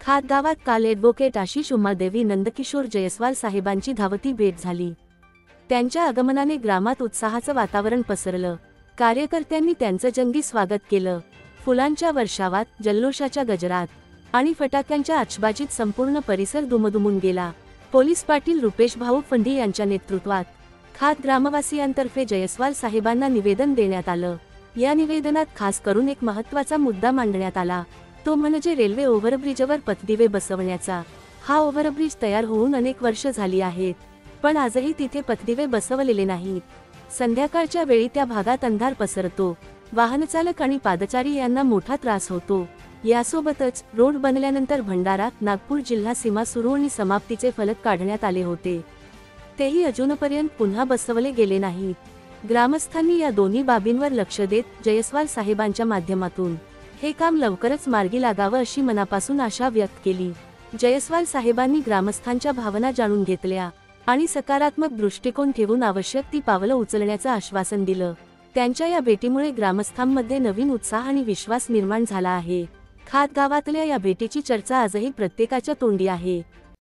खात गावात काल ॲडव्होकेट आशिष उमादेवी नंदकिशोर जयस्वाल साहेबांची धावती भेट झाली। त्यांच्या आगमनाने ग्रामात उत्साहाचं वातावरण पसरलं। कार्यकर्त्यांनी त्यांचं जंगी स्वागत केलं। फुलांच्या वर्षावात, जल्लोषाच्या गजरात आणि फटाक्यांच्या आतषबाजीत संपूर्ण परिसर दुमदुमून गेला। पोलीस पाटील रुपेश भाऊ फंडी यांच्या नेतृत्वात खात ग्रामवासियांतर्फे जयस्वाल साहेबांना निवेदन देण्यात आलं। या निवेदनात खास करून एक महत्त्वाचा मुद्दा मांडण्यात आला, तो म्हणजे रेल्वे ओव्हरब्रिजवर पथदिवे बसवण्याचा। हा ओव्हरब्रिज तयार होऊन अनेक वर्ष झाली आहेत, पण आजही तिथे पथदिवे बसवलेले नाहीत। संध्याकाळच्या वेळी त्या भागात अंधार पसरतो, वाहनचालक आणि पादचारी यांना मोठा त्रास होतो। यासोबतच रोड बनल्यानंतर भंडारा नागपूर जिल्हा सीमा सुरू आणि समाप्तीचे फलक काढण्यात आले होते, तेही अजूनपर्यंत पुन्हा बसवले गेले नाहीत। ग्रामस्थांनी या दोन्ही बाबींवर लक्ष देत जयस्वाल साहेबांच्या माध्यमातून हे काम लवकरच मार्गी लागावं अशी मनापासून आशा व्यक्त केली। जयस्वाल साहेबांनी ग्रामस्थांच्या भावना जाणून घेतल्या आणि सकारात्मक दृष्टिकोन ठेवून आवश्यक ती पावलं उचलण्याचं आश्वासन दिलं। त्यांच्या या भेटीमुळे ग्रामस्थांमध्ये नवीन उत्साह आणि विश्वास निर्माण झाला आहे। खात गावातल्या या भेटीची चर्चा आजही प्रत्येकाच्या तोंडी आहे।